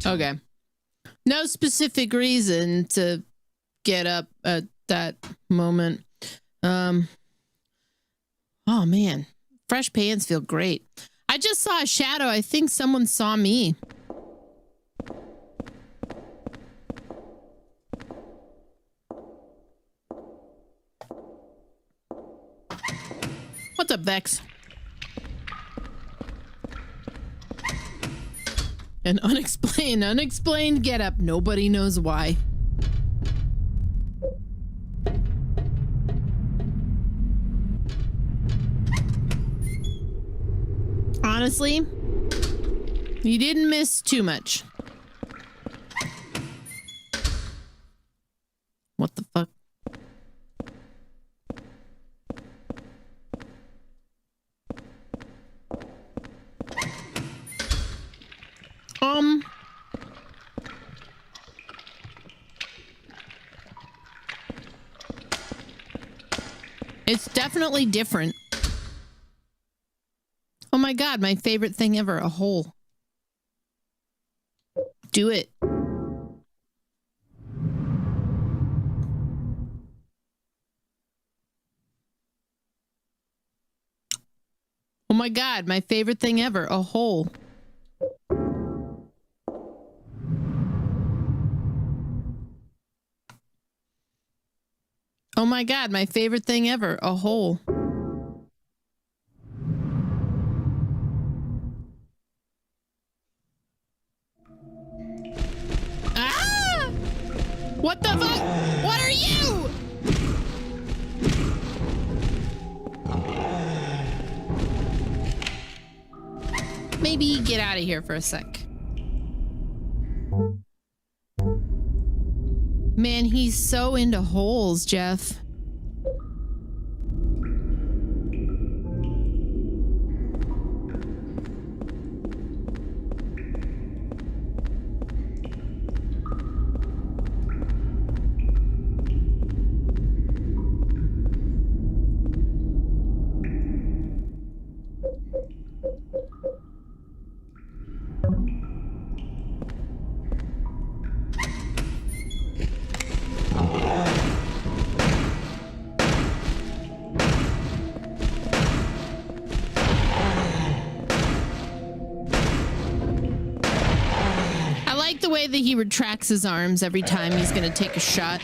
Okay. No specific reason to get up at that moment. Oh man. Fresh pans feel great. I just saw a shadow. I think someone saw me. What's up, Vex? An unexplained get up. Nobody knows why. Honestly, you didn't miss too much. What the fuck? It's definitely different. Oh my god, my favorite thing ever, a hole. Do it. Oh my god, my favorite thing ever, a hole. Oh my god, my favorite thing ever, a hole. Ah! What the fuck? What are you? Maybe get out of here for a sec. Man, he's so into holes, Jeff. That he retracts his arms every time he's gonna take a shot.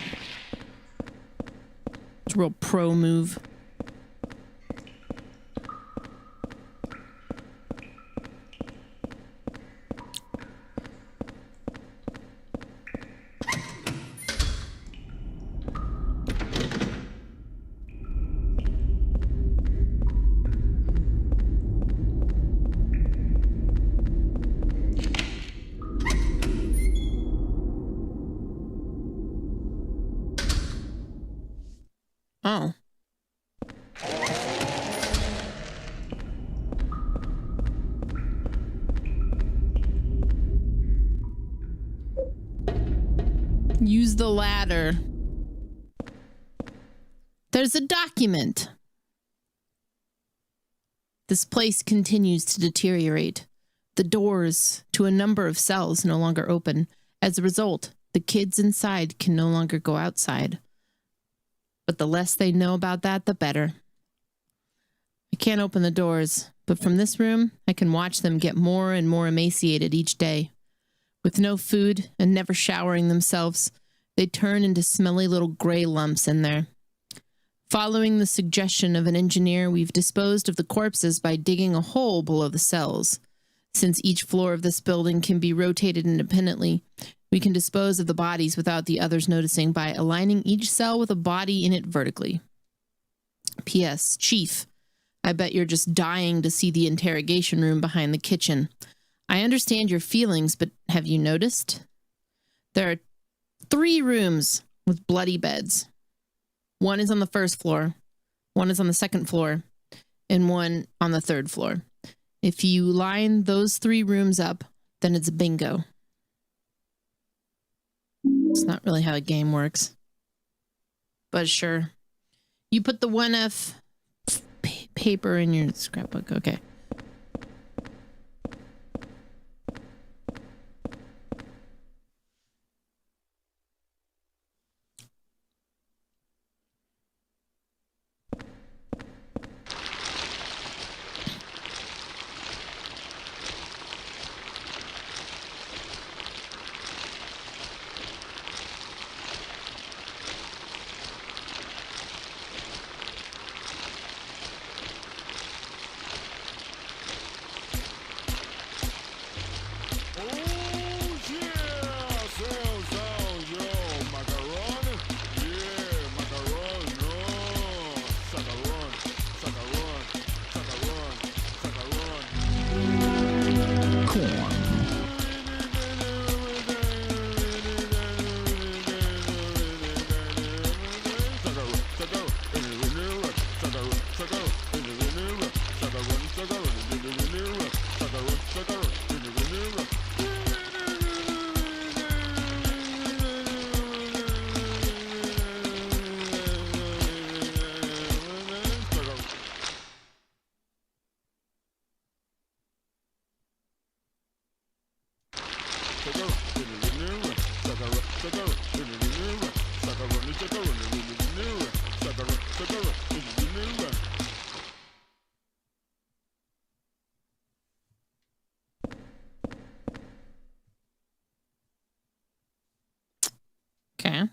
It's a real pro move. Oh. Use the ladder. There's a document. This place continues to deteriorate. The doors to a number of cells no longer open. As a result, the kids inside can no longer go outside. But the less they know about that, the better. I can't open the doors, but from this room, I can watch them get more and more emaciated each day. With no food and never showering themselves, they turn into smelly little gray lumps in there. Following the suggestion of an engineer, we've disposed of the corpses by digging a hole below the cells. Since each floor of this building can be rotated independently, we can dispose of the bodies without the others noticing by aligning each cell with a body in it vertically. P.S. Chief, I bet you're just dying to see the interrogation room behind the kitchen. I understand your feelings, but have you noticed? There are 3 rooms with bloody beds. One is on the first floor, one is on the second floor, and one on the third floor. If you line those 3 rooms up, then it's bingo. It's not really how a game works. But sure. You put the 1F paper in your scrapbook. Okay. Okay.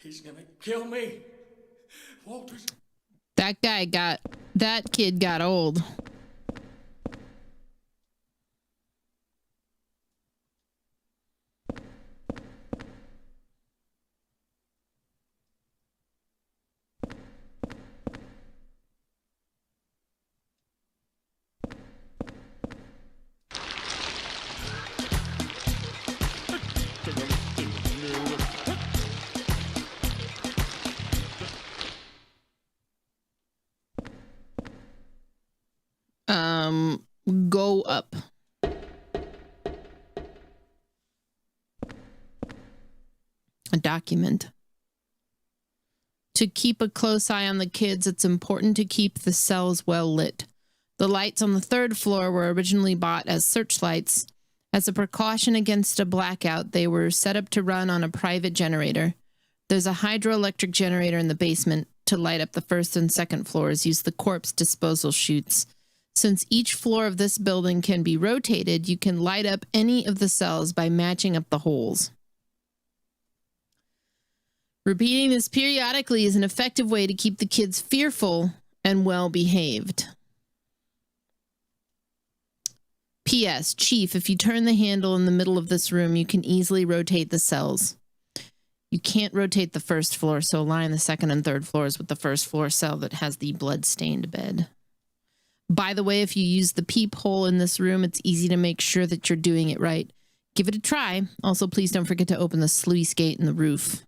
He's gonna kill me. Walter. That kid got old. Go up. A document. To keep a close eye on the kids, it's important to keep the cells well lit. The lights on the third floor were originally bought as searchlights. As a precaution against a blackout, they were set up to run on a private generator. There's a hydroelectric generator in the basement. To light up the first and second floors, use the corpse disposal chutes. Since each floor of this building can be rotated, you can light up any of the cells by matching up the holes. Repeating this periodically is an effective way to keep the kids fearful and well behaved. P.S. Chief, if you turn the handle in the middle of this room, you can easily rotate the cells. You can't rotate the first floor, so align the second and third floors with the first floor cell that has the blood-stained bed. By the way, if you use the peephole in this room, it's easy to make sure that you're doing it right. Give it a try. Also, please don't forget to open the sluice gate in the roof.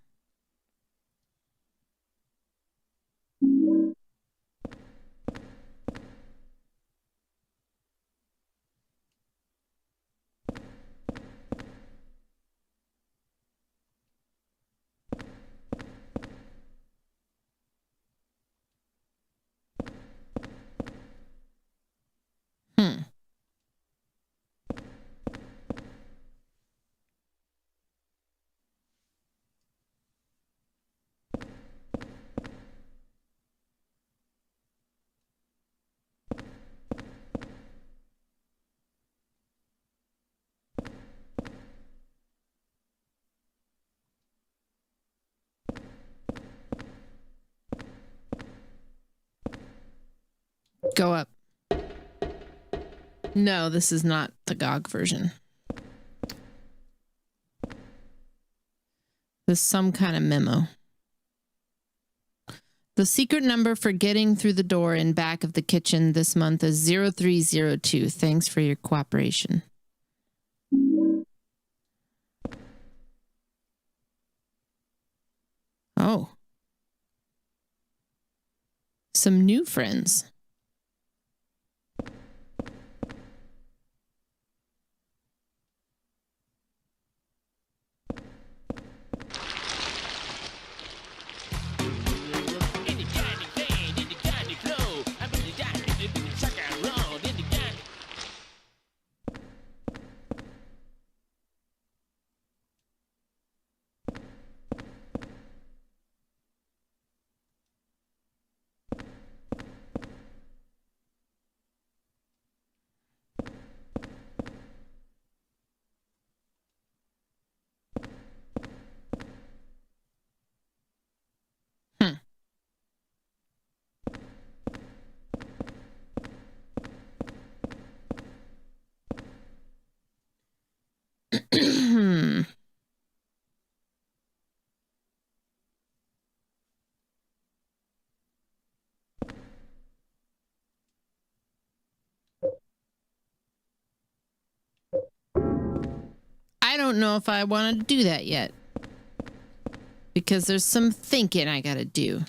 Go up. No, this is not the GOG version. There's some kind of memo. The secret number for getting through the door in back of the kitchen this month is 0302. Thanks for your cooperation. Oh. Some new friends. I don't know if I want to do that yet, because there's some thinking I gotta do.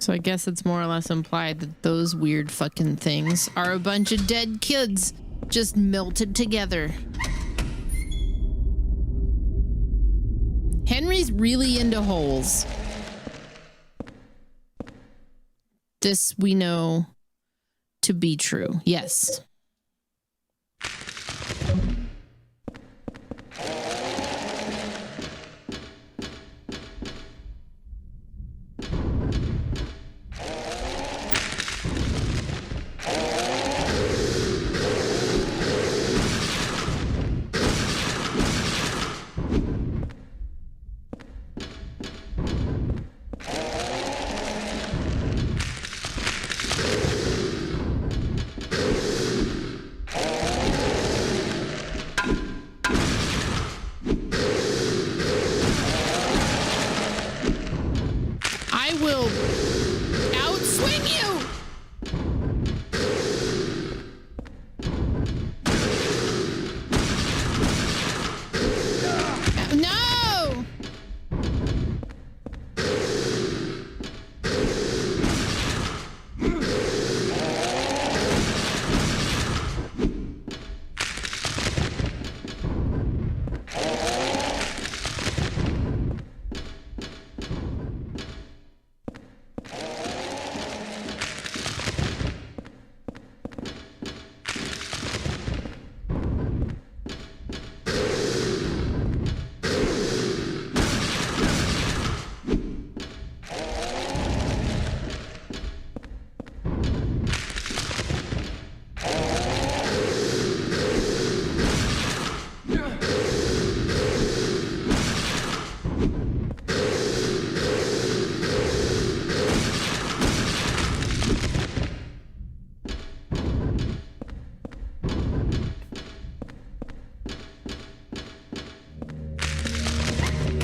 So I guess it's more or less implied that those weird fucking things are a bunch of dead kids just melted together. Henry's really into holes. This we know to be true. Yes.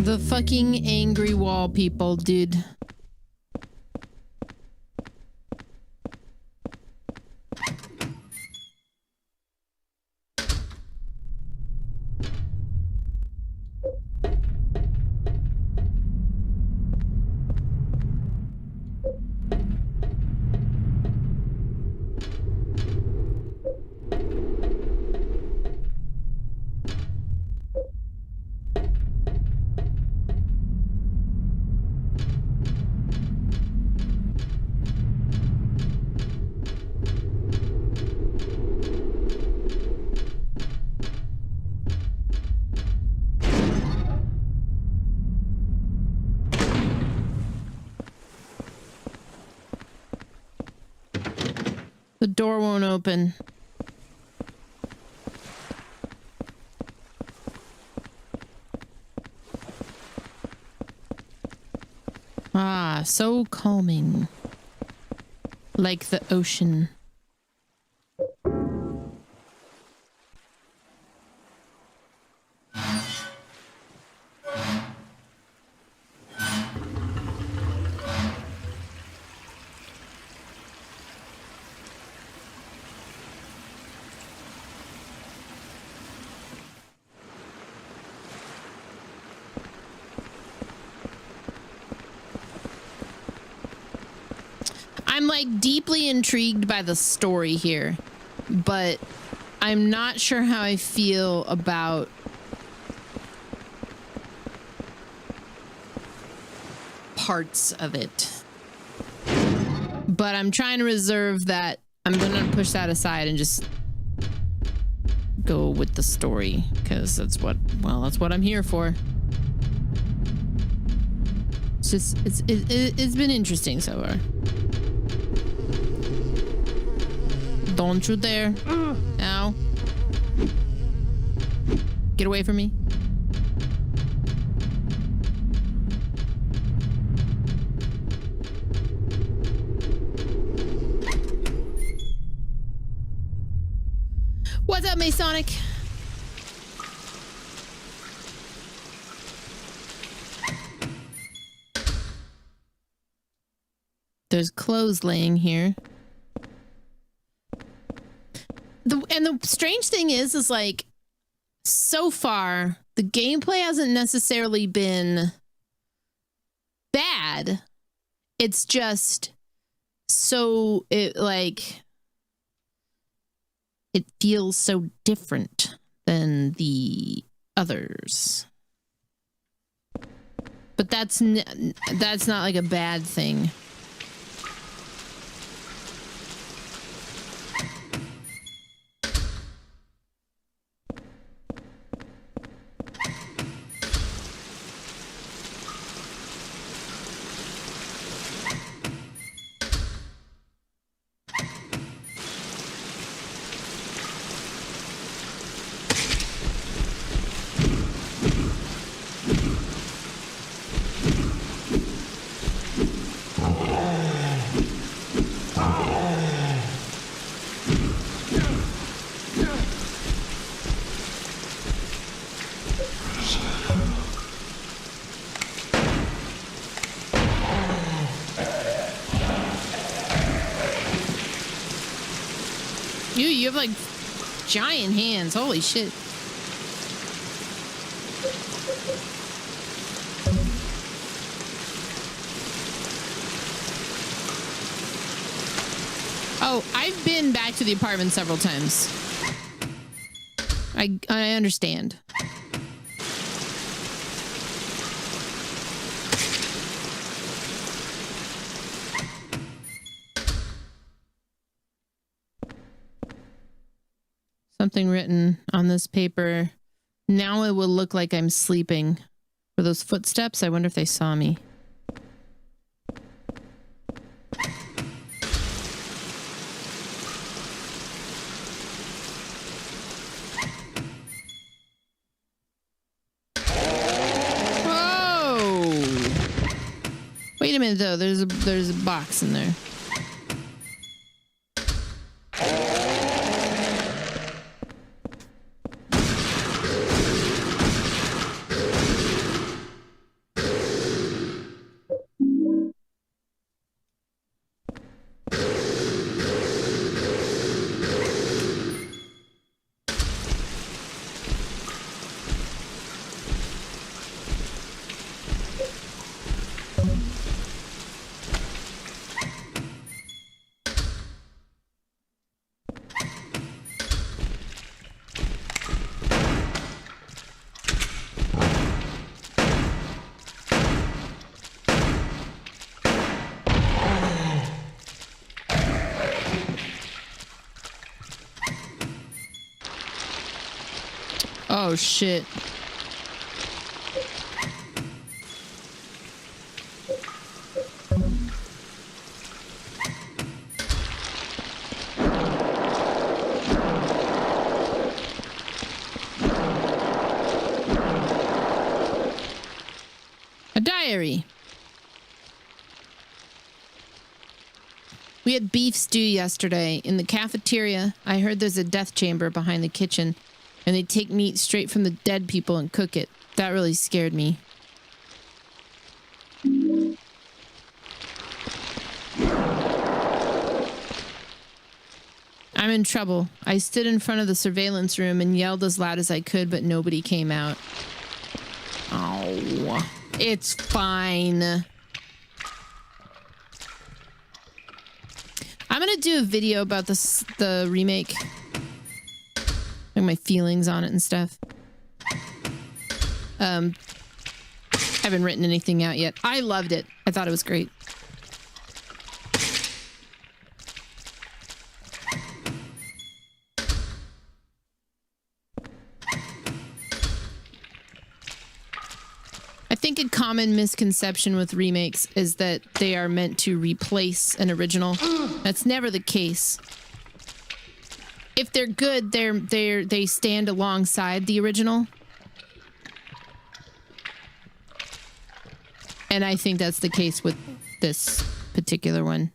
The fucking angry wall people, dude. The door won't open. Ah, so calming. Like the ocean. I'm like deeply intrigued by the story here, but I'm not sure how I feel about parts of it. But I'm trying to reserve that. I'm gonna push that aside and just go with the story, because that's what I'm here for. It's been interesting so far. Don't you dare. Ow. Get away from me. What's up, Masonic? There's clothes laying here. The strange thing is like, so far, the gameplay hasn't necessarily been bad. It's just so it feels so different than the others. But that's not like a bad thing. You have like giant hands. Holy shit. Oh, I've been back to the apartment several times. I understand. Something written on this paper. Now it will look like I'm sleeping. For those footsteps, I wonder if they saw me. Whoa! Wait a minute though, there's a box in there. Oh shit. A diary. We had beef stew yesterday in the cafeteria. I heard there's a death chamber behind the kitchen. And they take meat straight from the dead people and cook it. That really scared me. I'm in trouble. I stood in front of the surveillance room and yelled as loud as I could, but nobody came out. Oh, it's fine. I'm going to do a video about the remake. Like my feelings on it and stuff. I haven't written anything out yet. I loved it. I thought it was great. I think a common misconception with remakes is that they are meant to replace an original. That's never the case. If they're good, they stand alongside the original. And I think that's the case with this particular one.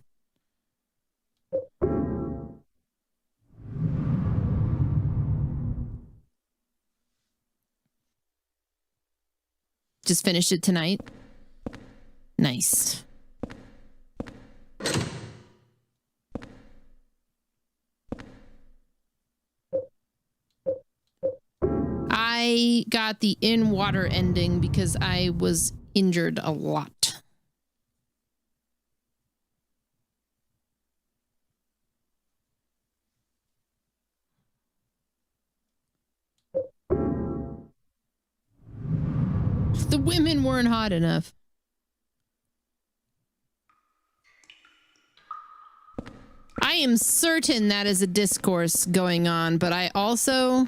Just finished it tonight. Nice. I got the in-water ending because I was injured a lot. The women weren't hot enough. I am certain that is a discourse going on, but I also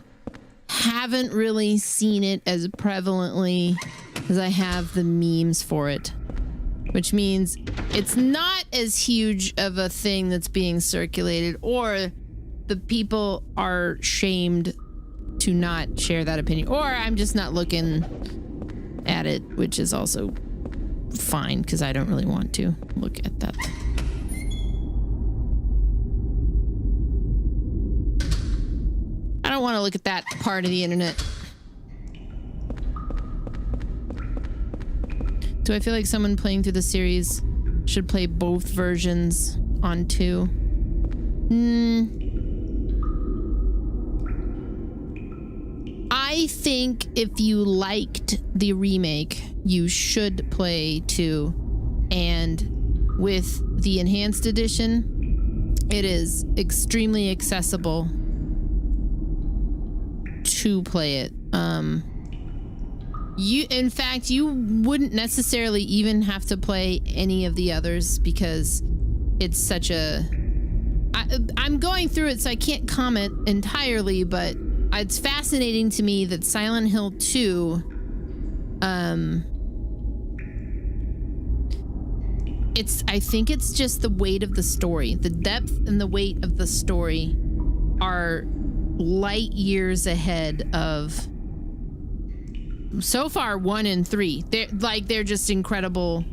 haven't really seen it as prevalently as I have the memes for it. Which means it's not as huge of a thing that's being circulated, or the people are shamed to not share that opinion, or I'm just not looking at it, which is also fine because I don't really want to look at that. I don't want to look at that part of the internet. Do I feel like someone playing through the series should play both versions on 2? I think if you liked the remake, you should play 2. And with the enhanced edition, it is extremely accessible to play it. In fact, you wouldn't necessarily even have to play any of the others because it's such a... I'm going through it, so I can't comment entirely, but it's fascinating to me that Silent Hill 2, I think it's just the weight of the story. The depth and the weight of the story are light years ahead of... So far, 1 and 3. They're just incredible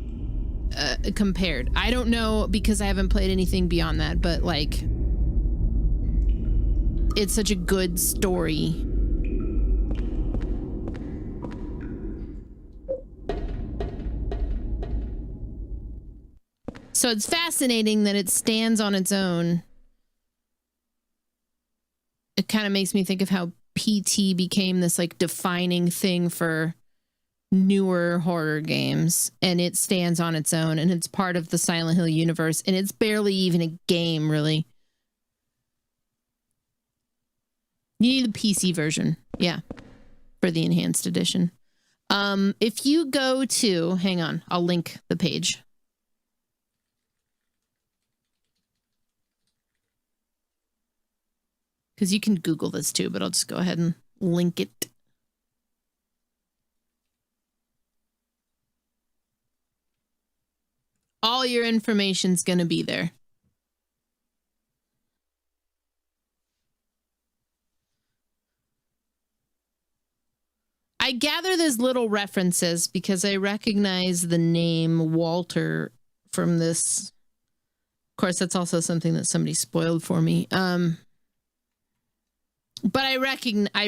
compared. I don't know because I haven't played anything beyond that, but like, it's such a good story. So it's fascinating that it stands on its own. It kind of makes me think of how PT became this like defining thing for newer horror games, and it stands on its own, and it's part of the Silent Hill universe, and it's barely even a game, really. You need the PC version, yeah, for the enhanced edition. If you go to, hang on, I'll link the page. Because you can Google this too, but I'll just go ahead and link it. All your information's going to be there. I gather there's little references because I recognize the name Walter from this. Of course, that's also something that somebody spoiled for me. But I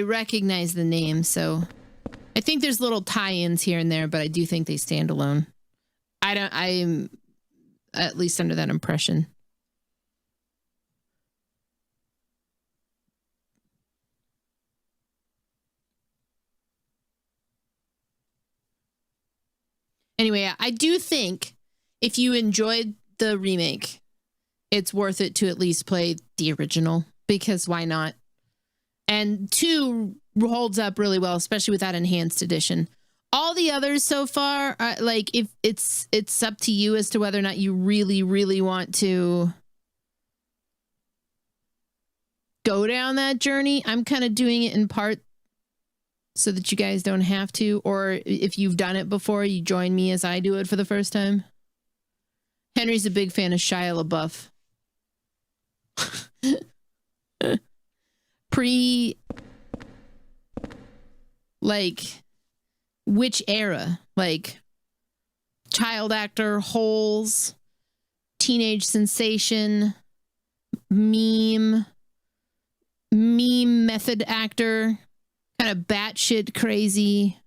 recognize the name, so I think there's little tie-ins here and there, but I do think they stand alone. I'm at least under that impression. Anyway, I do think if you enjoyed the remake, it's worth it to at least play the original, because why not? And 2 holds up really well, especially with that enhanced edition. All the others so far, like, if it's up to you as to whether or not you really, really want to go down that journey. I'm kind of doing it in part so that you guys don't have to, or if you've done it before, you join me as I do it for the first time. Henry's a big fan of Shia LaBeouf. Like, which era? Like, child actor, Holes, teenage sensation, meme method actor, kind of batshit crazy.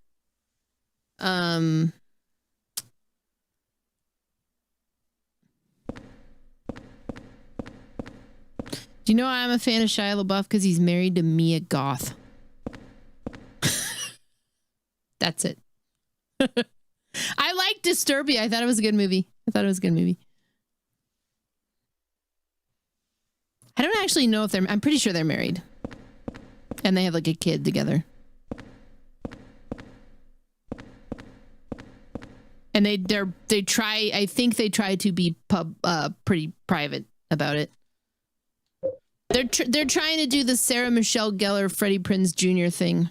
Do you know why I'm a fan of Shia LaBeouf? Because he's married to Mia Goth. That's it. I like Disturbia. I thought it was a good movie. I don't actually know if I'm pretty sure they're married. And they have like a kid together. And they try. I think they try to be pretty private about it. They're trying to do the Sarah Michelle Gellar, Freddie Prinze Jr. thing.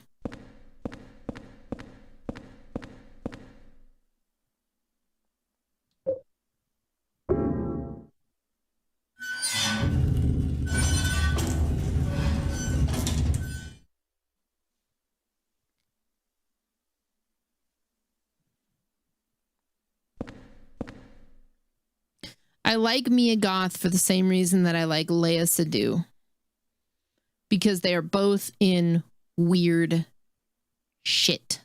I like Mia Goth for the same reason that I like Léa Seydoux. Because they are both in weird shit.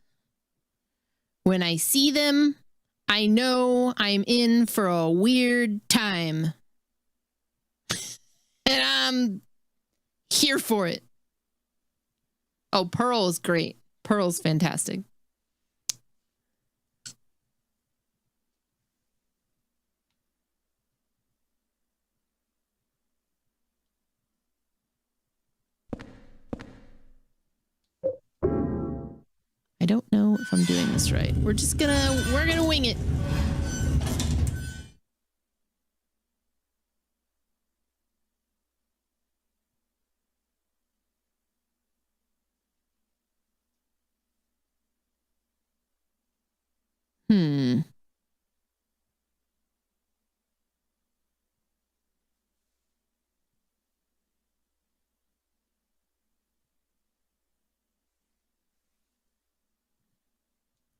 When I see them, I know I'm in for a weird time. And I'm here for it. Oh, Pearl is great. Pearl's fantastic. I don't know if I'm doing this right. We're gonna wing it.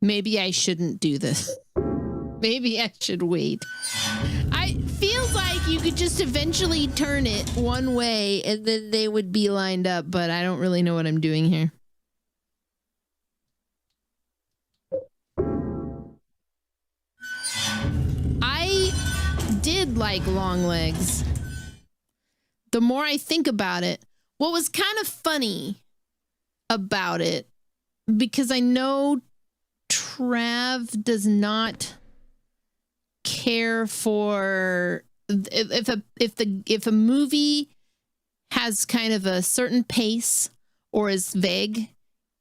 Maybe I shouldn't do this. Maybe I should wait. I feels like you could just eventually turn it one way and then they would be lined up, but I don't really know what I'm doing here. I did like Longlegs. The more I think about it, what was kind of funny about it, because I know Trav does not care for if a movie has kind of a certain pace or is vague,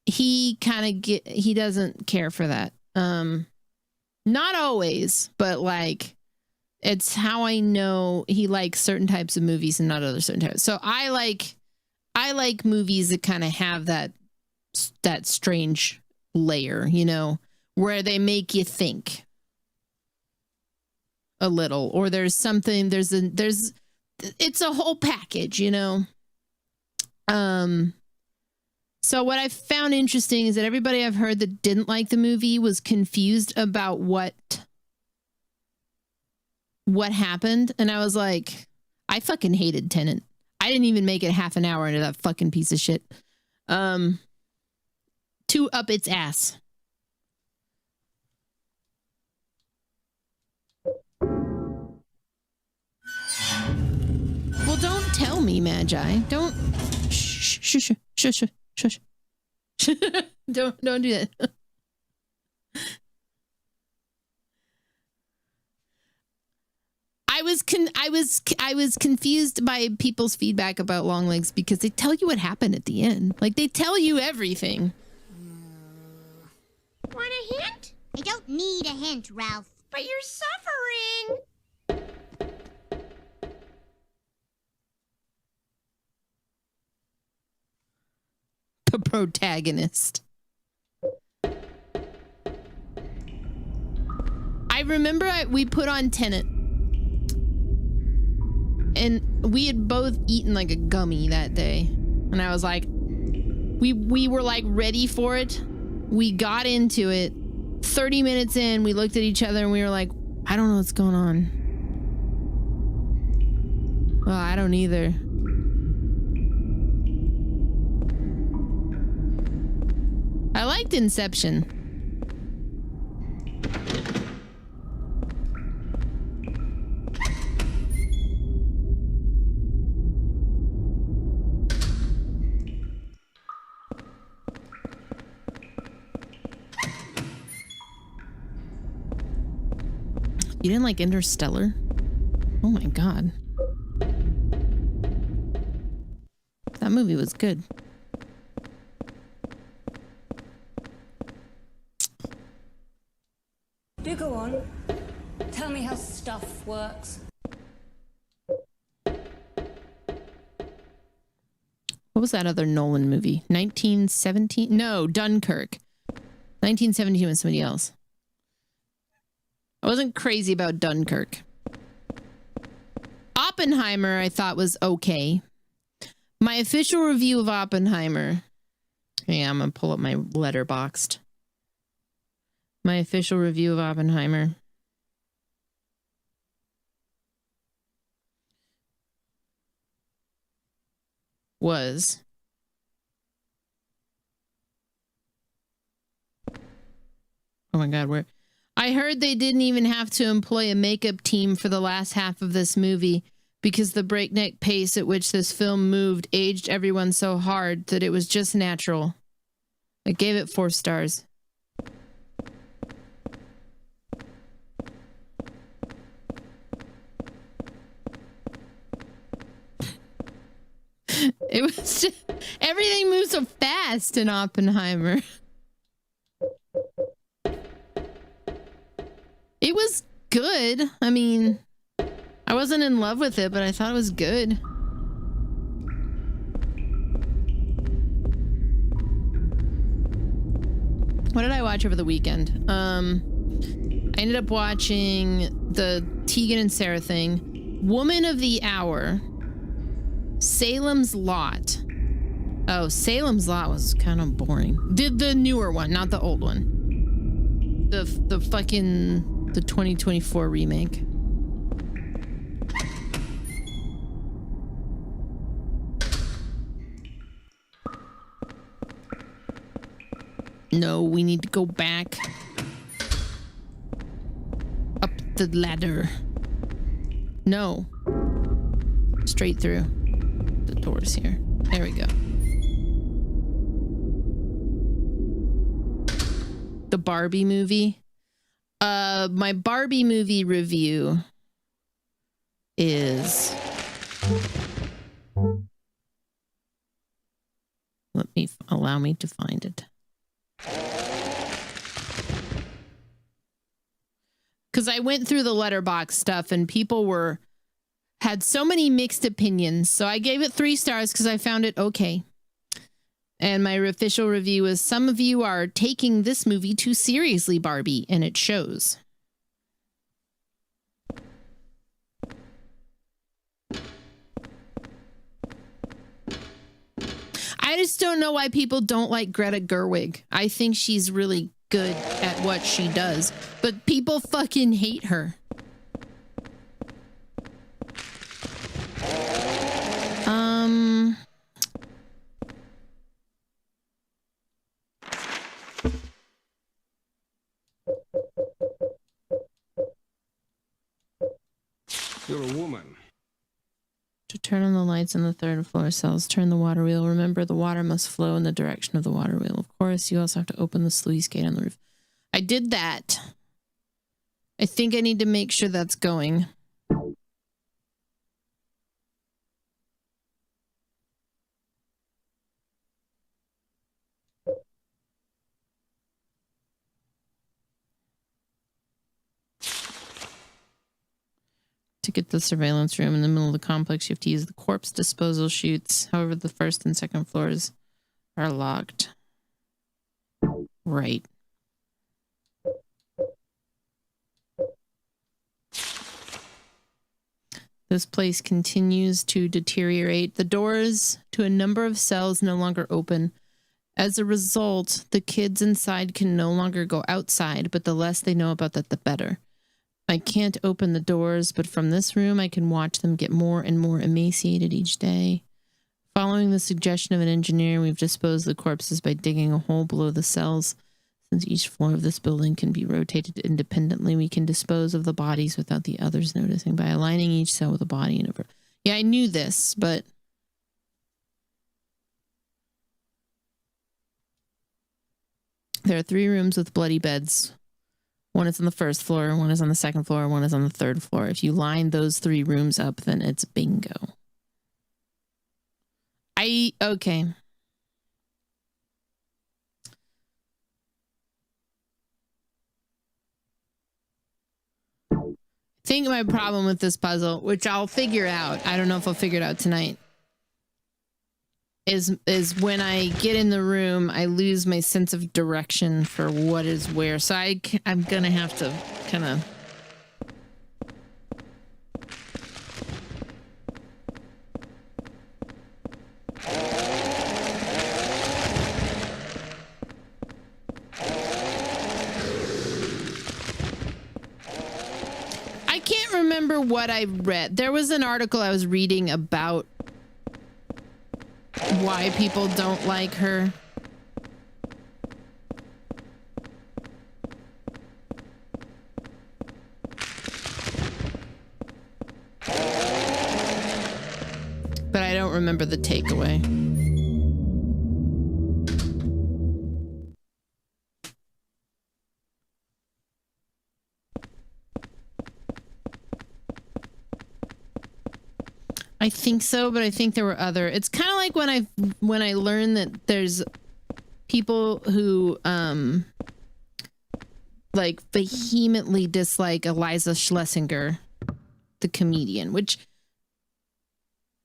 he doesn't care for that. Not always, but like it's how I know he likes certain types of movies and not other certain types. So I like movies that kind of have that strange layer, you know, where they make you think a little, or there's something, it's a whole package, you know. So what I found interesting is that everybody I've heard that didn't like the movie was confused about what happened, and I was like, I fucking hated Tenet. I didn't even make it half an hour into that fucking piece of shit. Too up its ass. Well, don't tell me, Magi. Don't. Shush. Don't do that. I was confused by people's feedback about Longlegs because they tell you what happened at the end. Like they tell you everything. Want a hint? I don't need a hint, Ralph. But you're suffering. The protagonist. I remember we put on Tenet. And we had both eaten like a gummy that day. And I was like, we were like ready for it. We got into it. 30 minutes in, we looked at each other and we were like, I don't know what's going on. Well, I don't either. I liked Inception. You didn't like Interstellar? Oh my god. That movie was good. Do go on. Tell me how stuff works. What was that other Nolan movie? 1917? No, Dunkirk. 1917 was somebody else. I wasn't crazy about Dunkirk. Oppenheimer, I thought was okay. My official review of Oppenheimer. Yeah, I'm going to pull up my Letterboxd. My official review of Oppenheimer was... Oh my God, where... I heard they didn't even have to employ a makeup team for the last half of this movie because the breakneck pace at which this film moved aged everyone so hard that it was just natural. I gave it 4 stars. It was just, everything moved so fast in Oppenheimer. It was good. I mean, I wasn't in love with it, but I thought it was good. What did I watch over the weekend? I ended up watching the Tegan and Sarah thing, Woman of the Hour, Salem's Lot. Oh, Salem's Lot was kind of boring. Did the newer one, not the old one. The fucking... The 2024 remake. No, we need to go back. Up the ladder. No. Straight through. The door's here. There we go. The Barbie movie. My Barbie movie review is... Allow me to find it. Because I went through the letterbox stuff and people had so many mixed opinions. So I gave it 3 stars because I found it okay. And my official review is, some of you are taking this movie too seriously, Barbie, and it shows. I just don't know why people don't like Greta Gerwig. I think she's really good at what she does, but people fucking hate her. You're a woman. To turn on the lights on the 3rd floor cells, turn the water wheel. Remember, the water must flow in the direction of the water wheel. Of course, you also have to open the sluice gate on the roof. I did that. I think I need to make sure that's going. To get the surveillance room in the middle of the complex, you have to use the corpse disposal chutes. However, the 1st and 2nd floors are locked. Right. This place continues to deteriorate. The doors to a number of cells no longer open. As a result, the kids inside can no longer go outside, but the less they know about that, the better. I can't open the doors, but from this room, I can watch them get more and more emaciated each day. Following the suggestion of an engineer, we've disposed the corpses by digging a hole below the cells. Since each floor of this building can be rotated independently, we can dispose of the bodies without the others noticing by aligning each cell with a body. Yeah, I knew this, but... There are 3 rooms with bloody beds. One is on the 1st floor, one is on the 2nd floor, one is on the 3rd floor. If you line those 3 rooms up, then it's bingo. Okay. think my problem with this puzzle, which I'll figure out, I don't know if I'll figure it out tonight, is when I get in the room, I lose my sense of direction for what is where. So I'm gonna have to kind of. I can't remember what I read. There was an article I was reading about why people don't like her. But I don't remember the takeaway. I think so, but I think there were other. It's kind of like when I learned that there's people who like vehemently dislike Eliza Schlesinger, the comedian, which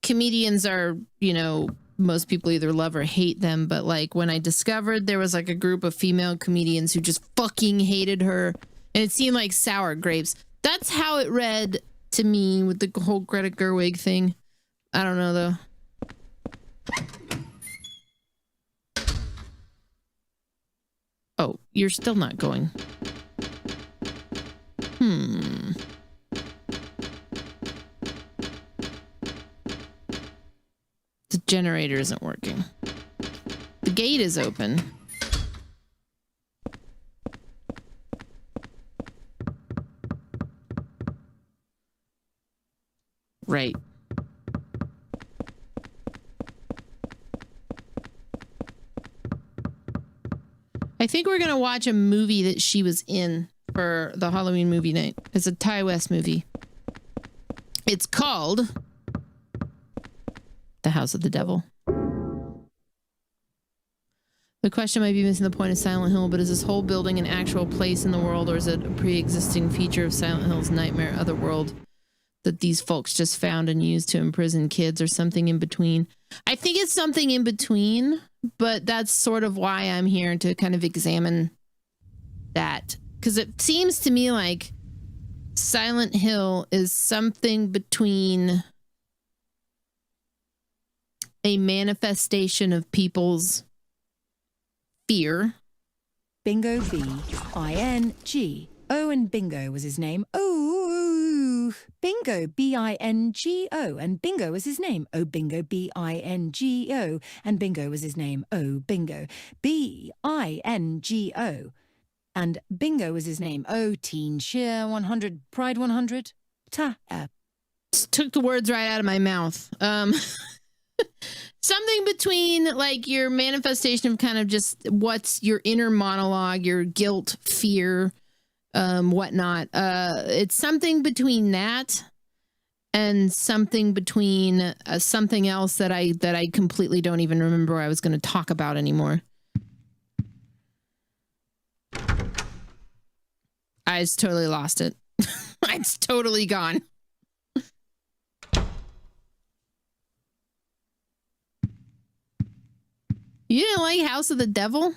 comedians are, you know, most people either love or hate them, but like when I discovered there was like a group of female comedians who just fucking hated her, and it seemed like sour grapes. That's how it read to me with the whole Greta Gerwig thing. I don't know though. Oh, you're still not going. The generator isn't working. The gate is open. Right. I think we're going to watch a movie that she was in for the Halloween movie night. It's a Ty West movie. It's called The House of the Devil. The question might be missing the point of Silent Hill, but is this whole building an actual place in the world, or is it a pre-existing feature of Silent Hill's nightmare otherworld that these folks just found and used to imprison kids, or something in between? I think it's something in between, but that's sort of why I'm here, to kind of examine that. Because it seems to me like Silent Hill is something between a manifestation of people's fear. Bingo, B-I-N-G-O, and Bingo was his name. Oh, Bingo, B-I-N-G-O, and Bingo was his name. Oh, Bingo, B-I-N-G-O, and Bingo was his name. Oh, Bingo, B-I-N-G-O, and Bingo was his name. Oh, Teen Cheer 100, Pride 100, Just took the words right out of my mouth. Something between like your manifestation of kind of just what's your inner monologue, your guilt, fear, whatnot. It's something between that and something between something else that I completely don't even remember I was going to talk about anymore. I just totally lost it. It's totally gone. You didn't like House of the Devil?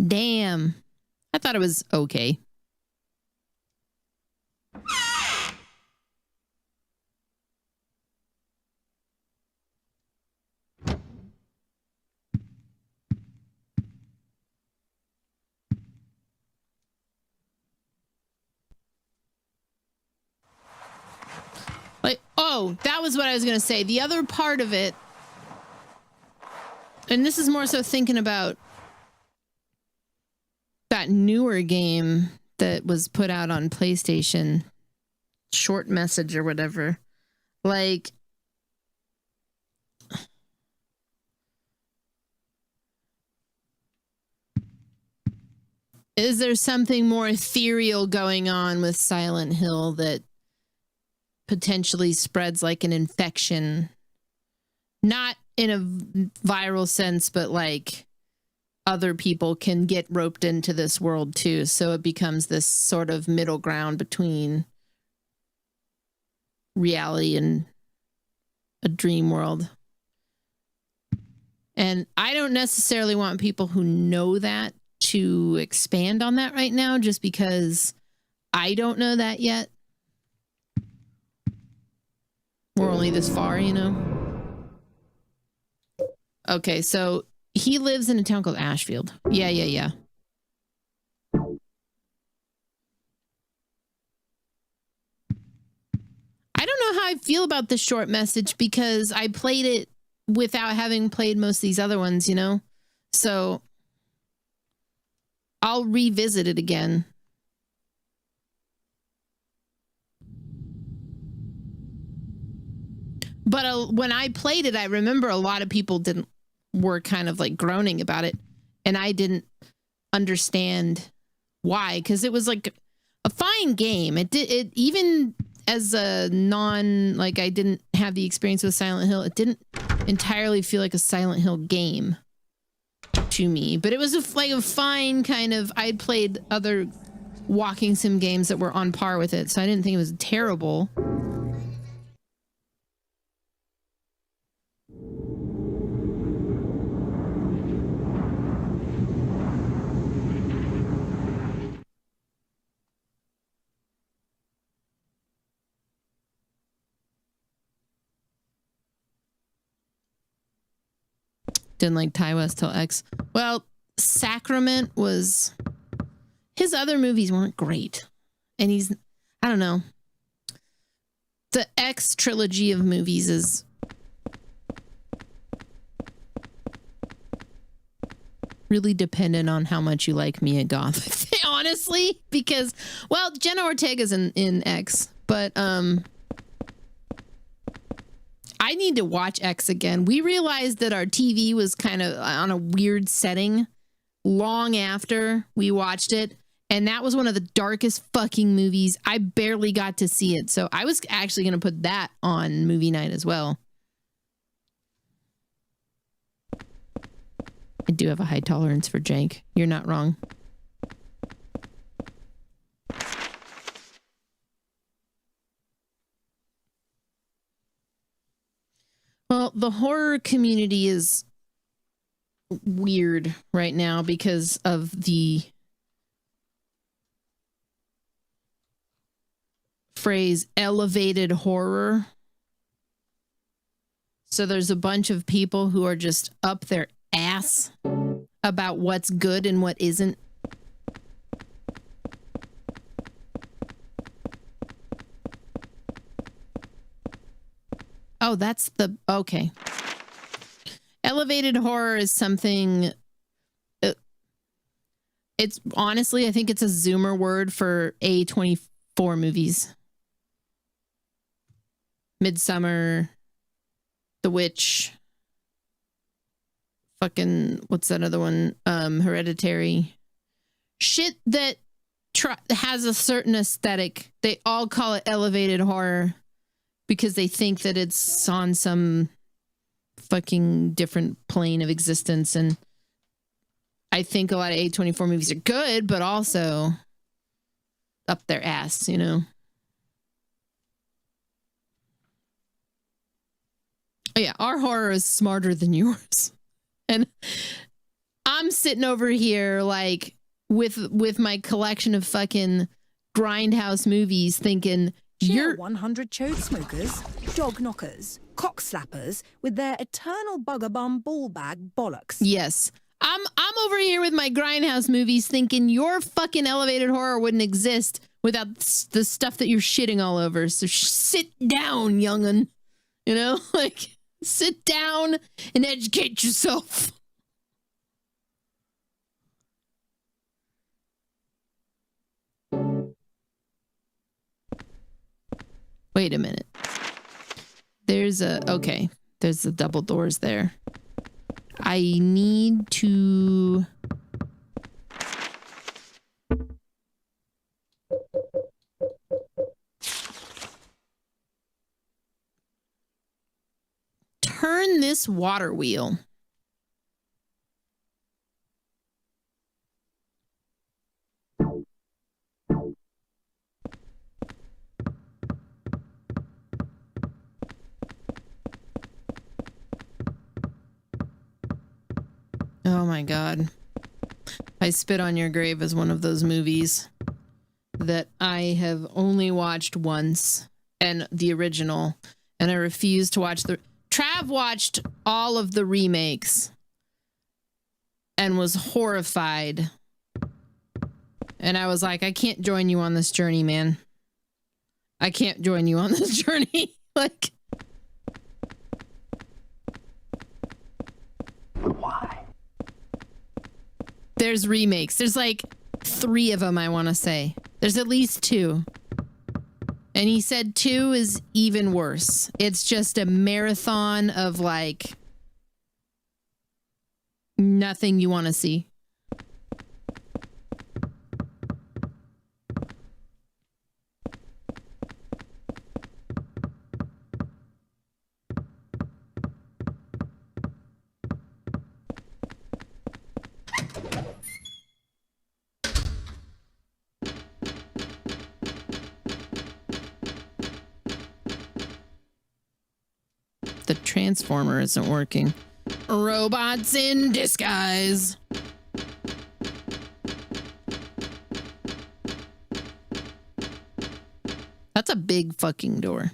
Damn. I thought it was okay. Like, oh, that was what I was going to say. The other part of it, and this is more so thinking about that newer game that was put out on PlayStation, Short Message or whatever. Like, is there something more ethereal going on with Silent Hill that potentially spreads like an infection? Not in a viral sense, but like other people can get roped into this world too. So it becomes this sort of middle ground between reality and a dream world. And I don't necessarily want people who know that to expand on that right now, just because I don't know that yet. We're only this far, you know? Okay, so he lives in a town called Ashfield. Yeah. I don't know how I feel about this short message because I played it without having played most of these other ones, you know? So I'll revisit it again. But when I played it, I remember a lot of people were kind of like groaning about it, and I didn't understand why, because it was like a fine game. It even as a I didn't have the experience with Silent Hill. It didn't entirely feel like a Silent Hill game to me, but it was like a fine kind of. I'd played other walking sim games that were on par with it, so I didn't think it was terrible. Didn't like Ty West till X. Well, Sacrament was... His other movies weren't great. And I don't know. The X trilogy of movies is... really dependent on how much you like Mia Goth. Honestly. Because, well, Jenna Ortega's in X. But, I need to watch X again. We realized that our TV was kind of on a weird setting long after we watched it. And that was one of the darkest fucking movies. I barely got to see it. So I was actually going to put that on movie night as well. I do have a high tolerance for jank. You're not wrong. Well, the horror community is weird right now because of the phrase elevated horror. So there's a bunch of people who are just up their ass about what's good and what isn't. Oh, that's the... Okay. Elevated horror is something... It's honestly, I think it's a Zoomer word for A24 movies. Midsummer, The Witch, fucking... What's that other one? Hereditary. Shit that has a certain aesthetic. They all call it elevated horror. Because they think that it's on some fucking different plane of existence. And I think a lot of A24 movies are good, but also up their ass, you know? Oh, yeah, our horror is smarter than yours. And I'm sitting over here like with my collection of fucking grindhouse movies thinking... You're 100 chode smokers, dog knockers, cock slappers with their eternal bugger bum ball bag bollocks. Yes. I'm over here with my grindhouse movies thinking your fucking elevated horror wouldn't exist without the stuff that you're shitting all over. So sit down, young'un. You know, like sit down and educate yourself. Wait a minute. There's the double doors there. I need to... turn this water wheel. Oh my God. I Spit on Your Grave is one of those movies that I have only watched once, and the original, and I refuse to watch the... Trav watched all of the remakes and was horrified. And I was like, I can't join you on this journey, man. I can't join you on this journey. Like... Why? There's remakes. There's like 3 of them, I want to say. There's at least 2. And he said 2 is even worse. It's just a marathon of like nothing you want to see. The transformer isn't working. Robots in disguise. That's a big fucking door.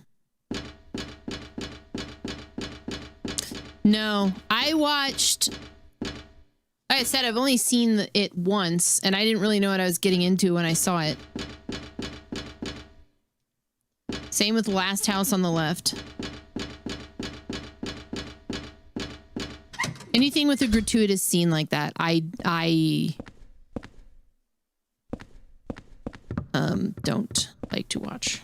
No, I watched... Like I said, I've only seen it once, and I didn't really know what I was getting into when I saw it. Same with Last House on the Left. Anything with a gratuitous scene like that, I don't like to watch.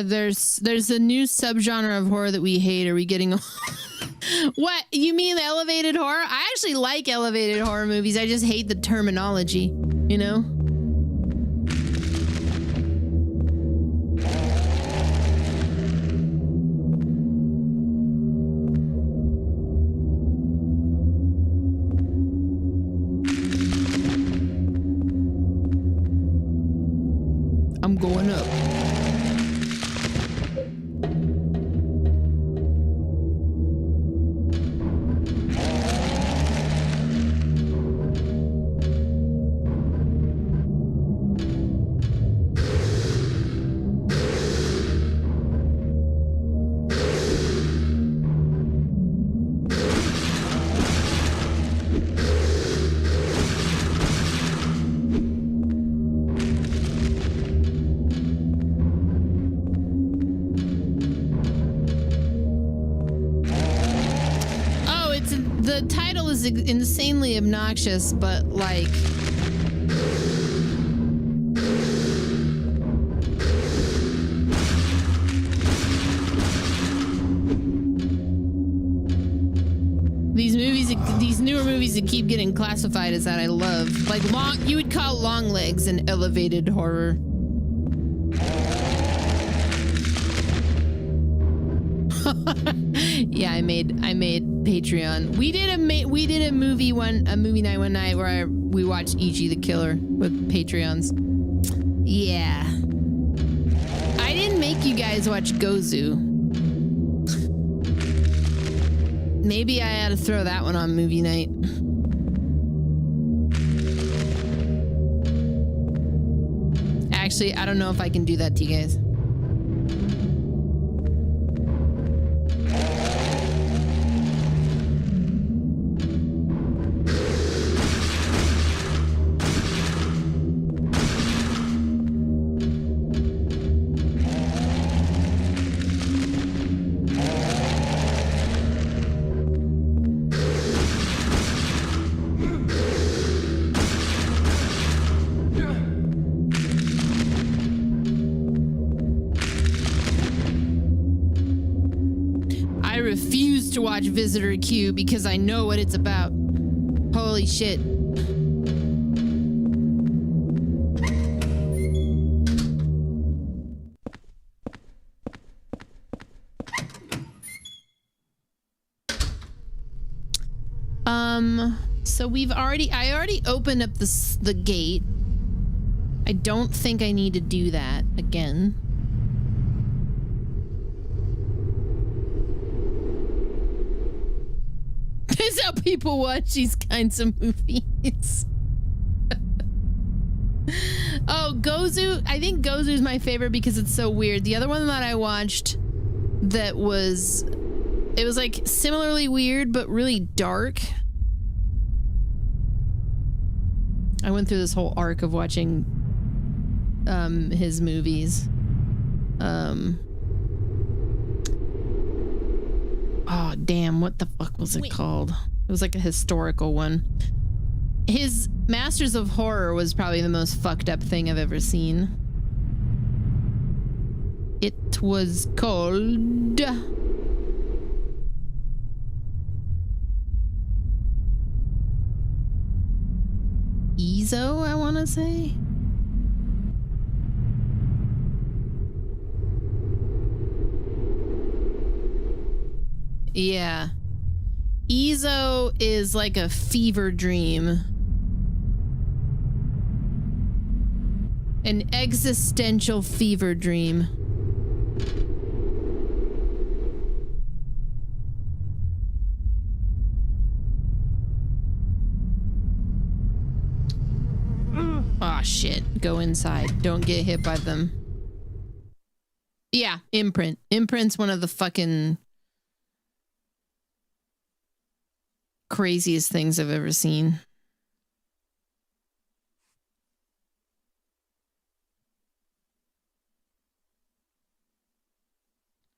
There's a new subgenre of horror that we hate. Are we getting... What? You mean elevated horror? I actually like elevated horror movies. I just hate the terminology, you know? I'm going up. Insanely obnoxious, but like these newer movies that keep getting classified as that I love. Like you would call Long Legs an elevated horror. Yeah, I made Patreon. We did a movie night one night where we watched E.G. the Killer with Patreons. Yeah. I didn't make you guys watch Gozu. Maybe I ought to throw that one on movie night. Actually, I don't know if I can do that to you guys. Watch Visitor Q because I know what it's about. Holy shit. So I already opened up the gate. I don't think I need to do that again. This is how people watch these kinds of movies. Oh, Gozu. I think Gozu is my favorite because it's so weird. The other one that I watched that was... It was like similarly weird, but really dark. I went through this whole arc of watching his movies. Oh, damn. What the fuck was it called? It was like a historical one. His Masters of Horror was probably the most fucked up thing I've ever seen. It was called... Ezo, I want to say. Yeah. Ezo is like a fever dream. An existential fever dream. Aw, shit. Go inside. Don't get hit by them. Yeah, Imprint. Imprint's one of the fucking craziest things I've ever seen.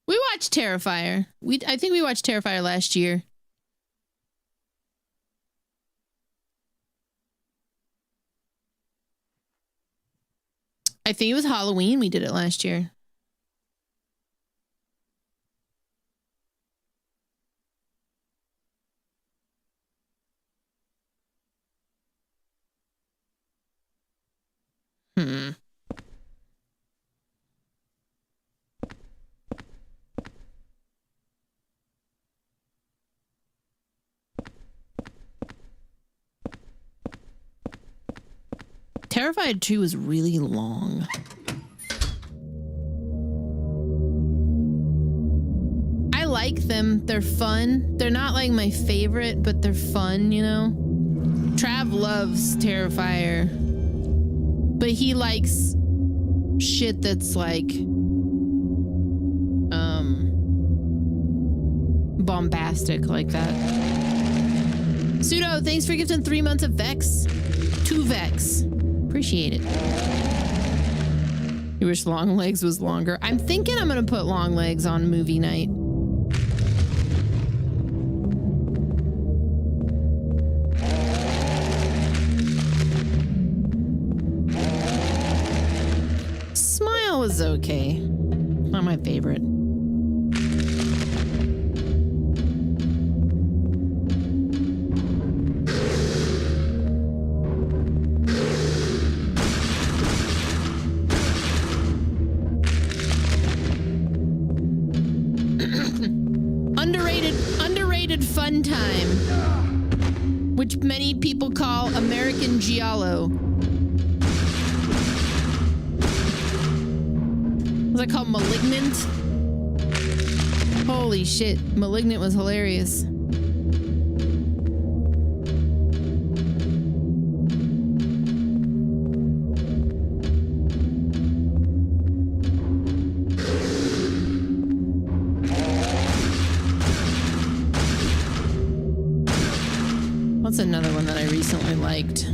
We watched Terrifier. I think we watched Terrifier last year. I think it was Halloween we did it last year. Terrified 2 was really long. I like them. They're fun. They're not like my favorite, but they're fun, you know? Trav loves Terrifier. But he likes shit that's like bombastic like that. Pseudo, thanks for gifting 3 months of Vex. 2 Vex. Appreciate it. You wish Long Legs was longer. I'm thinking I'm gonna put Long Legs on movie night. Smile was okay. Not my favorite. Underrated fun time, which many people call American Giallo. Was that called Malignant? Holy shit, Malignant was hilarious. What's another one that I recently liked?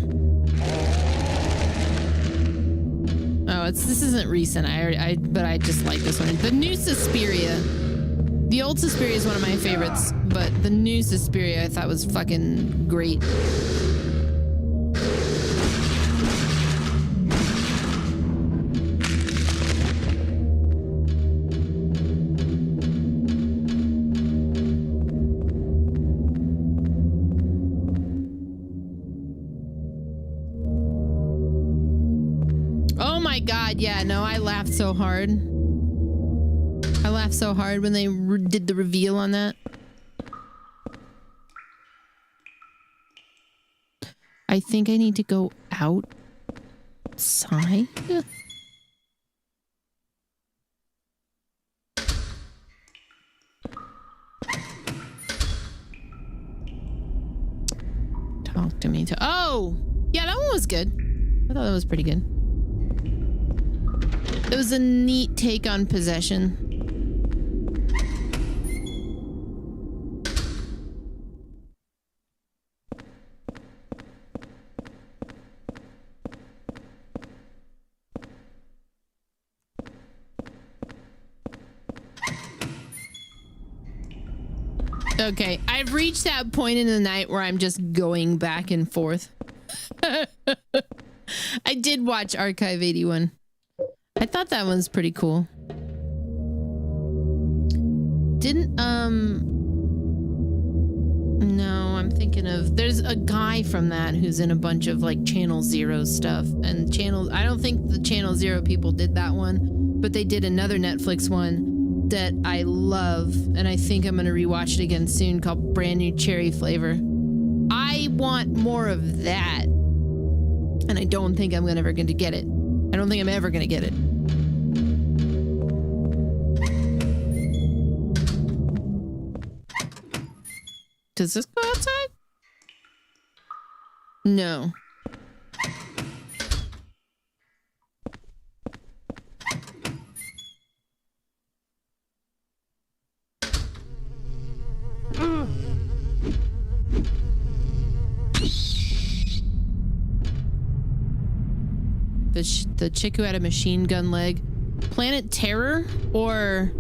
Oh, this isn't recent. But I just like this one. The new Suspiria. The old Suspiria is one of my favorites, but the new Suspiria I thought was fucking great. God, yeah, no, I laughed so hard. I laughed so hard when they did the reveal on that. I think I need to go outside. Talk to me. Oh! Yeah, that one was good. I thought that was pretty good. It was a neat take on possession. Okay, I've reached that point in the night where I'm just going back and forth. I did watch Archive 81. I thought that one's pretty cool. No, I'm thinking of, there's a guy from that who's in a bunch of like Channel Zero stuff, and I don't think the Channel Zero people did that one, but they did another Netflix one that I love, and I think I'm gonna rewatch it again soon, called Brand New Cherry Flavor. I want more of that, and I don't think I'm ever gonna get it. I don't think I'm ever gonna get it. Does this go outside? No. The chick who had a machine gun leg. Planet Terror or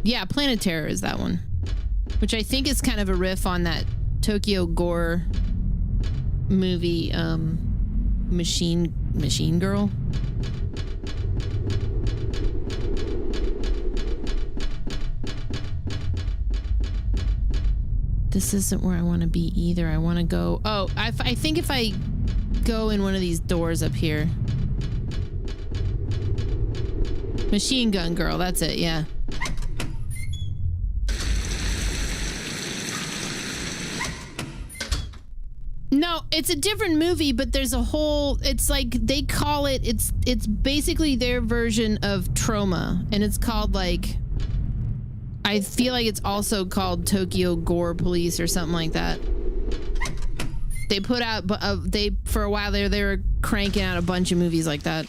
yeah, Planet Terror is that one. Which I think is kind of a riff on that Tokyo Gore movie, Machine Girl. This isn't where I want to be either. I want to go... Oh, I think if I go in one of these doors up here. Machine Gun Girl, that's it, yeah. No, it's a different movie, but there's a whole... It's like, they call it... It's basically their version of Trauma, and it's called like... I feel like it's also called Tokyo Gore Police or something like that. They put out, for a while there, they were cranking out a bunch of movies like that.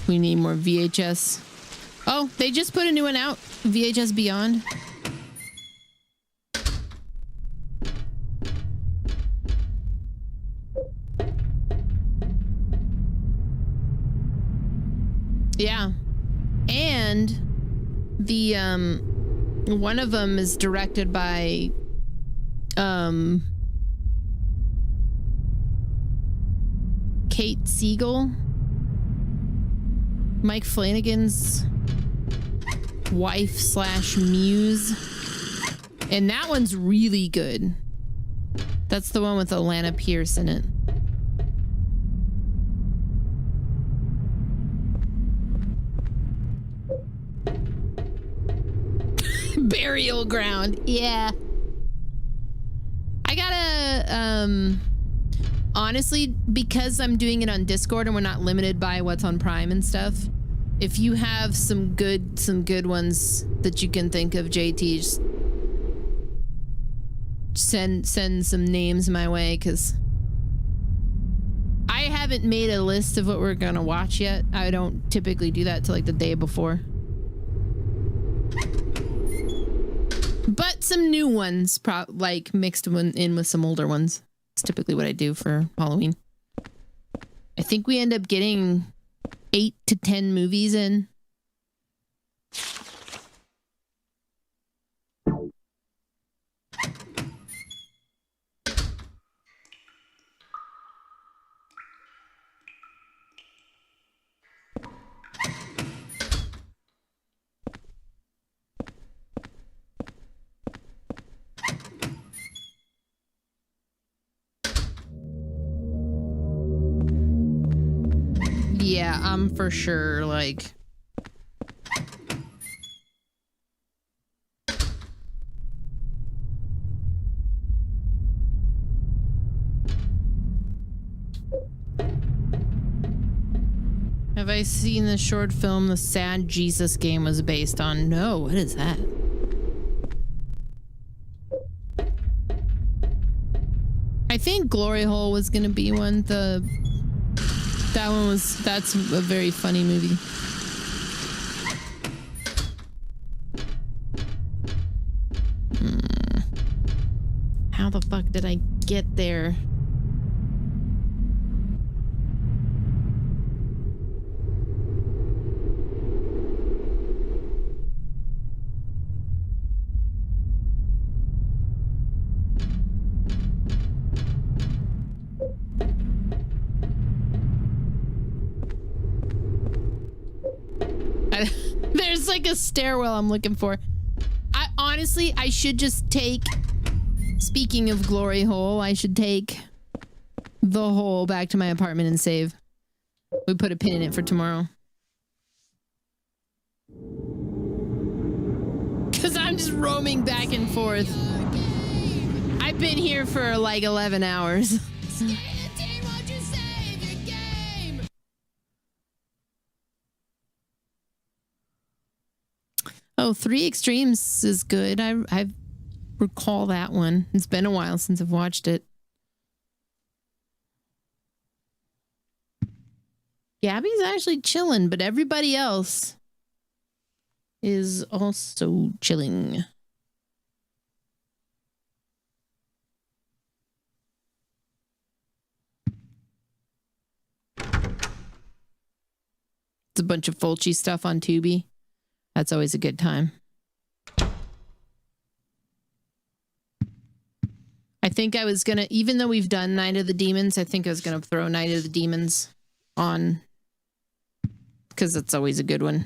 We need more VHS. Oh, they just put a new one out. VHS Beyond. Yeah. And the one of them is directed by Kate Siegel. Mike Flanagan's wife / muse. And that one's really good. That's the one with Alana Pierce in it. Burial Ground. Yeah. I gotta, honestly, because I'm doing it on Discord and we're not limited by what's on Prime and stuff, if you have some good ones that you can think of, JT, just send some names my way, because I haven't made a list of what we're gonna watch yet. I don't typically do that till like the day before. But some new ones, like mixed in with some older ones. It's typically what I do for Halloween. I think we end up getting 8 to 10 movies in. Yeah, I'm for sure, like... Have I seen the short film The Sad Jesus Game was based on? No, what is that? I think Glory Hole was gonna be one. That's a very funny movie. How the fuck did I get there? There's like a stairwell I'm looking for. Honestly, I should just take... Speaking of Glory Hole, I should take the hole back to my apartment and save. We put a pin in it for tomorrow. Because I'm just roaming back and forth. I've been here for like 11 hours. Oh, 3 Extremes is good. I recall that one. It's been a while since I've watched it. Gabby's actually chilling, but everybody else is also chilling. It's a bunch of Fulci stuff on Tubi. That's always a good time. I think I was gonna, even though we've done Night of the Demons, I think I was gonna throw Night of the Demons on because it's always a good one.